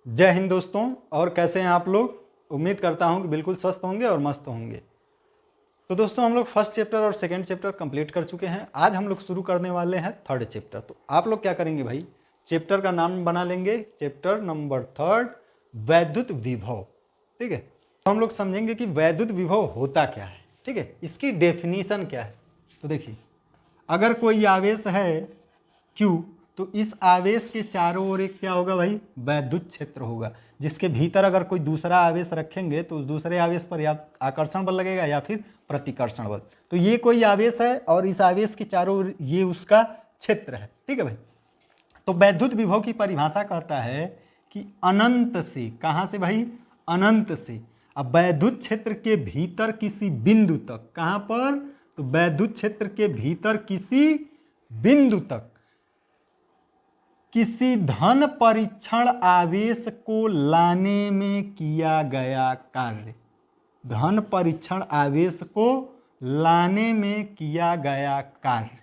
जय हिंद दोस्तों। और कैसे हैं आप लोग? उम्मीद करता हूं कि बिल्कुल स्वस्थ होंगे और मस्त होंगे। तो दोस्तों हम लोग फर्स्ट चैप्टर और सेकंड चैप्टर कंप्लीट कर चुके हैं। आज हम लोग शुरू करने वाले हैं थर्ड चैप्टर। तो आप लोग क्या करेंगे भाई, चैप्टर का नाम बना लेंगे चैप्टर नंबर थर्ड, वैद्युत विभव। ठीक है, तो हम लोग समझेंगे कि वैद्युत विभव होता क्या है। ठीक है, इसकी डेफिनीशन क्या है। तो देखिए, अगर कोई आवेश है Q, तो इस आवेश के चारों ओर एक क्या होगा भाई, वैद्युत क्षेत्र होगा, जिसके भीतर अगर कोई दूसरा आवेश रखेंगे तो उस दूसरे आवेश पर या आकर्षण बल लगेगा या फिर प्रतिकर्षण बल। तो ये कोई आवेश है और इस आवेश के चारों ओर ये उसका क्षेत्र है। ठीक है भाई, तो वैद्युत विभव की परिभाषा कहता है कि अनंत से, कहाँ से भाई, अनंत से। अब वैद्युत क्षेत्र के भीतर किसी बिंदु तक, कहाँ पर, तो वैद्युत क्षेत्र के भीतर किसी बिंदु तक किसी धन परीक्षण आवेश को लाने में किया गया कार्य, धन परीक्षण आवेश को लाने में किया गया कार्य,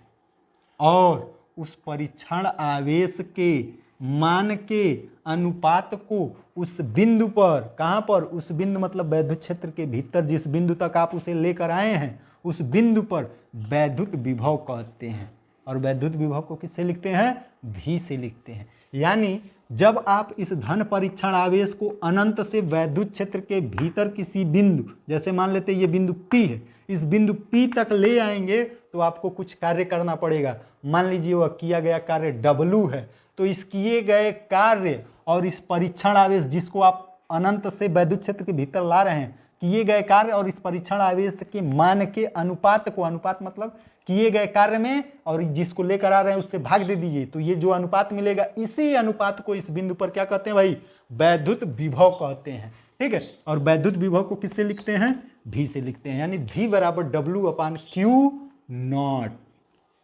और उस परीक्षण आवेश के मान के अनुपात को उस बिंदु पर, कहाँ पर, उस बिंदु मतलब वैद्युत क्षेत्र के भीतर जिस बिंदु तक आप उसे लेकर आए हैं उस बिंदु पर वैद्युत विभव कहते हैं। और वैद्युत विभव को किससे लिखते हैं, V से लिखते हैं। यानी जब आप इस धन परीक्षण आवेश को अनंत से वैद्युत क्षेत्र के भीतर किसी बिंदु, जैसे मान लेते हैं ये बिंदु P है, इस बिंदु P तक ले आएंगे तो आपको कुछ कार्य करना पड़ेगा। मान लीजिए वह किया गया कार्य W है, तो इस किए गए कार्य और इस परीक्षण आवेश जिसको आप अनंत से वैद्युत क्षेत्र के भीतर ला रहे हैं, किए गए कार्य और इस परीक्षण आवेश के मान के अनुपात को, अनुपात मतलब किए गए कार्य में और जिसको लेकर आ रहे हैं उससे भाग दे दीजिए, तो ये जो अनुपात मिलेगा इसी अनुपात को इस बिंदु पर क्या कहते हैं भाई, वैद्युत विभव कहते हैं। ठीक है, और वैद्युत विभव को किससे लिखते हैं, V से लिखते हैं। यानी V बराबर W/Q0।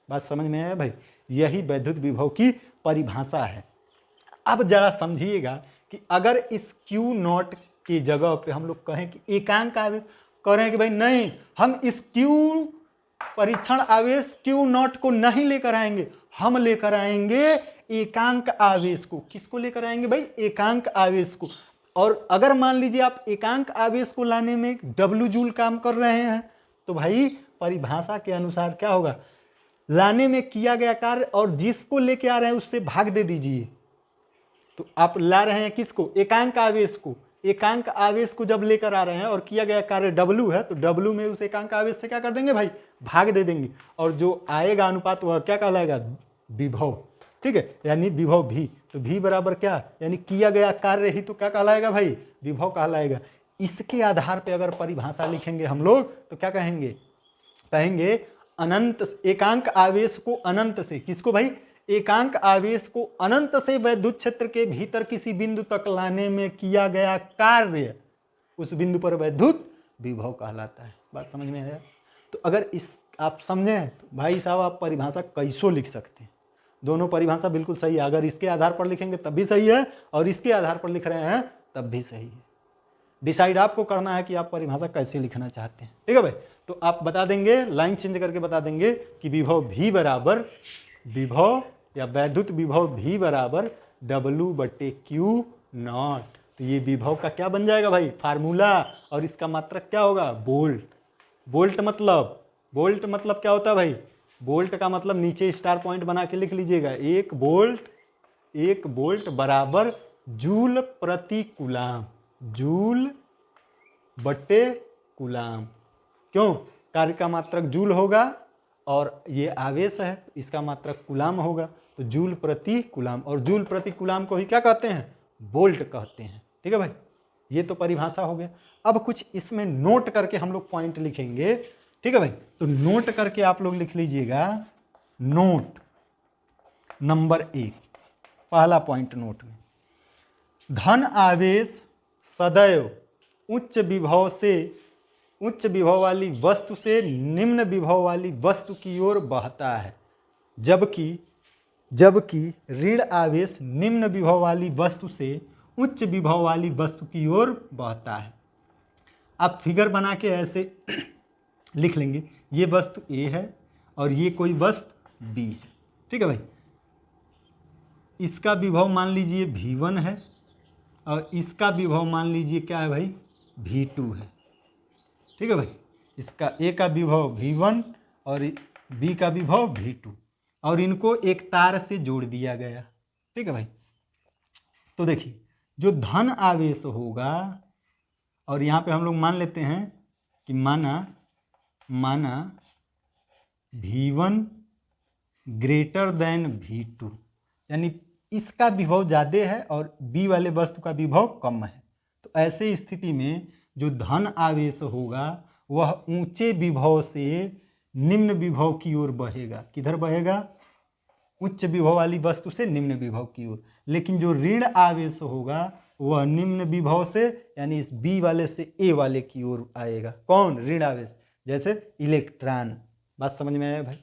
बात समझ में आया भाई, यही वैद्युत विभव की परिभाषा है। अब जरा समझिएगा कि अगर इस Q0 की जगह पे हम लोग कहें कि एकांक आवेश, कह रहे हैं कि भाई नहीं, हम इस Q परीक्षण आवेश Q0 को नहीं लेकर आएंगे, हम लेकर आएंगे एकांक आवेश को। किसको लेकर आएंगे भाई, एकांक आवेश को। और अगर मान लीजिए आप एकांक आवेश को लाने में W जूल काम कर रहे हैं, तो भाई परिभाषा के अनुसार क्या होगा, लाने में किया गया कार्य और जिसको लेके आ रहे हैं उससे भाग दे दीजिए। तो आप ला रहे हैं किसको, एकांक आवेश को। एकांक आवेश को जब लेकर आ रहे हैं और किया गया कार्य W है, तो W में उस एकांक आवेश से क्या कर देंगे भाई, भाग दे देंगे, और जो आएगा अनुपात वह क्या कहलाएगा, विभव। ठीक है, यानी विभव V। तो V बराबर क्या, यानी किया गया कार्य ही तो क्या कहलाएगा भाई, विभव कहलाएगा। इसके आधार पर अगर परिभाषा लिखेंगे हम लोग तो क्या कहेंगे, कहेंगे अनंत, एकांक आवेश को अनंत से, किसको भाई, एकांक आवेश को अनंत से वैद्युत क्षेत्र के भीतर किसी बिंदु तक लाने में किया गया कार्य उस बिंदु पर वैद्युत विभव कहलाता है। बात समझ में आया? तो अगर इस आप समझें तो भाई साहब आप परिभाषा कैसो लिख सकते हैं, दोनों परिभाषा बिल्कुल सही है। अगर इसके आधार पर लिखेंगे तब भी सही है और इसके आधार पर लिख रहे हैं तब भी सही है। डिसाइड आपको करना है कि आप परिभाषा कैसे लिखना चाहते हैं। ठीक है भाई, तो आप बता देंगे, लाइन चेंज करके बता देंगे कि विभव V बराबर, विभव या वैद्युत विभव V बराबर W/Q0। तो ये विभव का क्या बन जाएगा भाई, फार्मूला, और इसका मात्रक क्या होगा, वोल्ट। वोल्ट मतलब क्या होता है भाई, वोल्ट का मतलब नीचे स्टार पॉइंट बना के लिख लीजिएगा, 1 वोल्ट बराबर जूल प्रति कूलाम, जूल/कूलाम। क्यों, कार्य का मात्रक जूल होगा और ये आवेश है तो इसका मात्रक कूलाम होगा, तो जूल प्रति कूलाम, और जूल प्रति कूलाम को ही क्या कहते हैं, वोल्ट कहते हैं। ठीक है भाई, ये तो परिभाषा हो गया। अब कुछ इसमें नोट करके हम लोग पॉइंट लिखेंगे। ठीक है भाई, तो नोट करके आप लोग लिख लीजिएगा, नोट नंबर 1, पहला पॉइंट नोट में, धन आवेश सदैव उच्च विभव वाली वस्तु से निम्न विभव वाली वस्तु की ओर बहता है, जबकि ऋण आवेश निम्न विभव वाली वस्तु से उच्च विभव वाली वस्तु की ओर बहता है। आप फिगर बना के ऐसे लिख लेंगे, ये वस्तु A है और ये कोई वस्तु B है। ठीक है भाई, इसका विभव मान लीजिए V1 है और इसका विभव मान लीजिए क्या है भाई, V2 है। ठीक है भाई, इसका A का विभव V1 और B का विभव V2, और इनको एक तार से जोड़ दिया गया। ठीक है भाई, तो देखिए जो धन आवेश होगा, और यहाँ पे हम लोग मान लेते हैं कि माना V1 ग्रेटर देन V2, यानी इसका विभव ज़्यादा है और B वाले वस्तु का विभव कम है। तो ऐसे स्थिति में जो धन आवेश होगा वह ऊंचे विभव से निम्न विभव की ओर बहेगा। किधर बहेगा? उच्च विभव वाली वस्तु से निम्न विभव की ओर। लेकिन जो ऋण आवेश होगा वह निम्न विभव से, यानी इस B वाले से A वाले की ओर आएगा। कौन? ऋण आवेश, जैसे इलेक्ट्रॉन। बात समझ में आया भाई?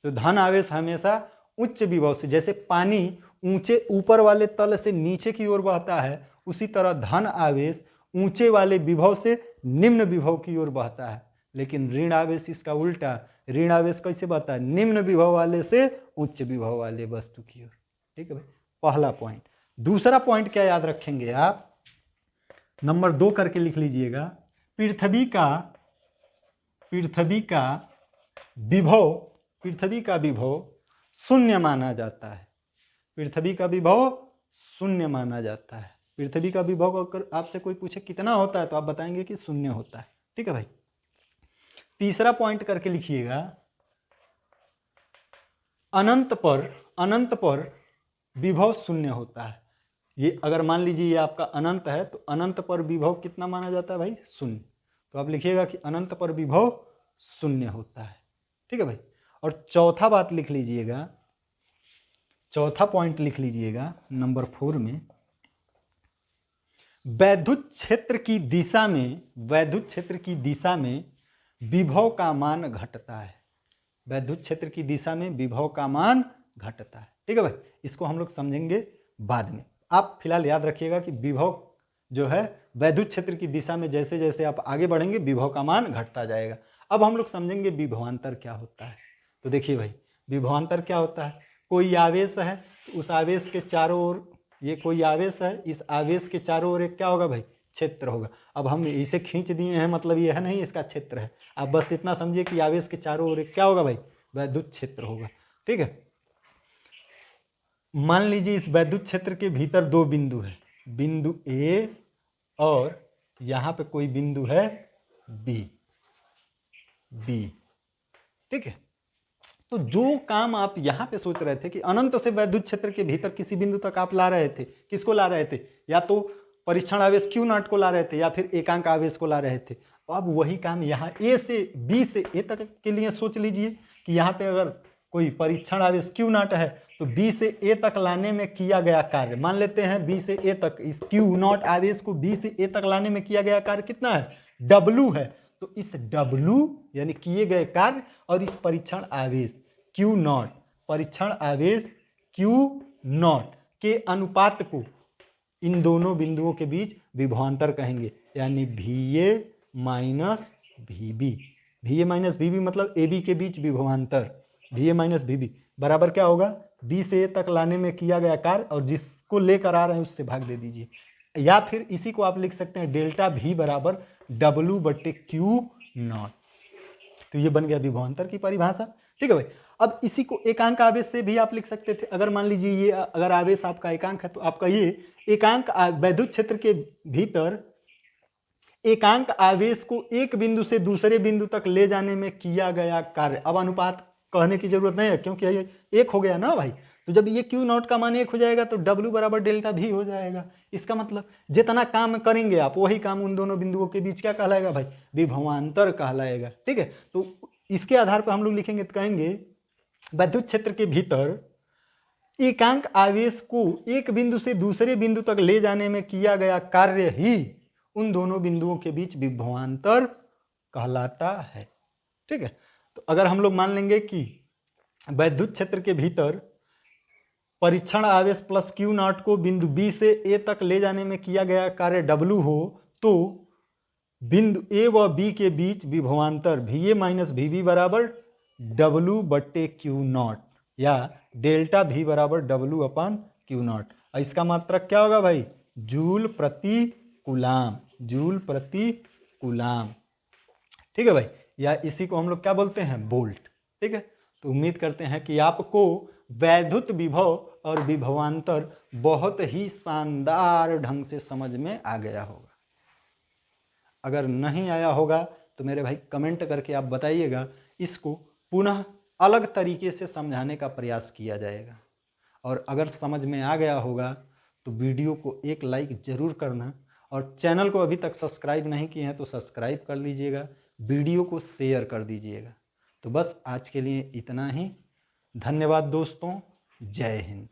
तो धन आवेश हमेशा उच्च विभव से, जैसे पानी ऊंचे ऊपर वाले तल से नीचे की ओर बहता है, उसी तरह धन आवेश ऊंचे वाले विभव से निम्न विभव की ओर बहता है। लेकिन ऋण आवेश इसका उल्टा, ऋण आवेश कैसे बहता है? निम्न विभव वाले से उच्च विभव वाले वस्तु की ओर। ठीक है भाई, पहला पॉइंट। दूसरा पॉइंट क्या याद रखेंगे आप? नंबर 2 करके लिख लीजिएगा। पृथ्वी का विभव शून्य माना जाता है। पृथ्वी का विभव शून्य माना जाता है। पृथ्वी का विभव अगर आपसे कोई पूछे कितना होता है तो आप बताएंगे कि शून्य होता है। ठीक है भाई। तीसरा पॉइंट करके लिखिएगा, अनंत पर विभव शून्य होता है। ये अगर मान लीजिए ये आपका अनंत है तो अनंत पर विभव कितना माना जाता है भाई? शून्य। तो आप लिखिएगा कि अनंत पर विभव शून्य होता है। ठीक है भाई। और चौथा बात लिख लीजिएगा, चौथा पॉइंट लिख लीजिएगा नंबर 4 में, वैद्युत क्षेत्र की दिशा में विभव का मान घटता है। वैद्युत क्षेत्र की दिशा में विभव का मान घटता है। ठीक है भाई, इसको हम लोग समझेंगे बाद में। आप फिलहाल याद रखिएगा कि विभव जो है वैद्युत क्षेत्र की दिशा में जैसे जैसे आप आगे बढ़ेंगे विभव का मान घटता जाएगा। अब हम लोग समझेंगे विभवांतर क्या होता है। तो देखिए भाई, विभवांतर क्या होता है? कोई आवेश है तो उस आवेश के चारों ओर, ये कोई आवेश है, इस आवेश के चारों ओर एक क्या होगा भाई? क्षेत्र होगा। अब हम इसे खींच दिए हैं, मतलब यह है नहीं इसका क्षेत्र है। आप बस इतना समझिए कि आवेश के चारों ओर एक क्या होगा भाई? वैद्युत क्षेत्र होगा। ठीक है। मान लीजिए इस वैद्युत क्षेत्र के भीतर 2 बिंदु है, बिंदु A और यहाँ पे कोई बिंदु है B। ठीक है। तो जो काम आप यहाँ पे सोच रहे थे कि अनंत से वैद्युत क्षेत्र के भीतर किसी बिंदु तक आप ला रहे थे, किसको ला रहे थे? या तो परीक्षण आवेश Q0 को ला रहे थे या फिर एकांक आवेश को ला रहे थे। अब वही काम यहाँ A से B से A तक के लिए सोच लीजिए कि यहाँ पे अगर कोई परीक्षण आवेश Q0 है तो B से A तक लाने में किया गया कार्य, मान लेते हैं B से A तक, इस Q0 आवेश को B से A तक लाने में किया गया कार्य कितना है? W है। तो इस W यानी किए गए कार्य और इस परीक्षण आवेश Q0, परीक्षण आवेश Q0 के अनुपात को इन दोनों बिंदुओं के बीच विभवांतर कहेंगे, यानी VA minus VB। VA minus VB मतलब AB के बीच विभवांतर, VA माइनस VB बराबर क्या होगा? B से A तक लाने में किया गया कार्य और जिसको लेकर आ रहे हैं उससे भाग दे दीजिए। या फिर इसी को आप लिख सकते हैं डेल्टा V बराबर W/Q0। तो ये बन गया विभवांतर की परिभाषा। ठीक है भाई। अब इसी को एकांक आवेश से भी आप लिख सकते थे। अगर मान लीजिए ये अगर आवेश आपका एकांक है तो आपका ये एकांक वैद्युत क्षेत्र के भीतर एकांक आवेश को एक बिंदु से दूसरे बिंदु तक ले जाने में किया गया कार्य। अब अनुपात कहने की जरूरत नहीं है क्योंकि ये 1 हो गया ना भाई। तो जब ये Q0 का मान 1 हो जाएगा तो W बराबर डेल्टा V हो जाएगा। इसका मतलब जितना काम करेंगे आप वही काम उन दोनों बिंदुओं के बीच क्या कहलाएगा भाई? विभवांतर कहलाएगा। ठीक है। तो इसके आधार पर हम लोग लिखेंगे तो कहेंगे वैद्युत क्षेत्र के भीतर एकांक आवेश को एक बिंदु से दूसरे बिंदु तक ले जाने में किया गया कार्य ही उन दोनों बिंदुओं के बीच विभवांतर कहलाता है। ठीक है। तो अगर हम लोग मान लेंगे कि वैद्युत क्षेत्र के भीतर परीक्षण आवेश प्लस Q0 को बिंदु B से A तक ले जाने में किया गया कार्य W हो, तो बिंदु A व B के बीच विभवांतर VA माइनस VB बराबर W/Q0 या डेल्टा V बराबर W/Q0। इसका मात्रक क्या होगा भाई? जूल प्रति कूलाम, जूल प्रति कूलाम। ठीक है भाई, या इसी को हम लोग क्या बोलते हैं, वोल्ट। ठीक है, तो उम्मीद करते हैं कि आपको वैद्युत विभव और विभवांतर बहुत ही शानदार ढंग से समझ में आ गया होगा। अगर नहीं आया होगा तो मेरे भाई कमेंट करके आप बताइएगा, इसको पुनः अलग तरीके से समझाने का प्रयास किया जाएगा। और अगर समझ में आ गया होगा तो वीडियो को एक लाइक ज़रूर करना, और चैनल को अभी तक सब्सक्राइब नहीं किए हैं तो सब्सक्राइब कर लीजिएगा, वीडियो को शेयर कर दीजिएगा। तो बस आज के लिए इतना ही। धन्यवाद दोस्तों, जय हिंद।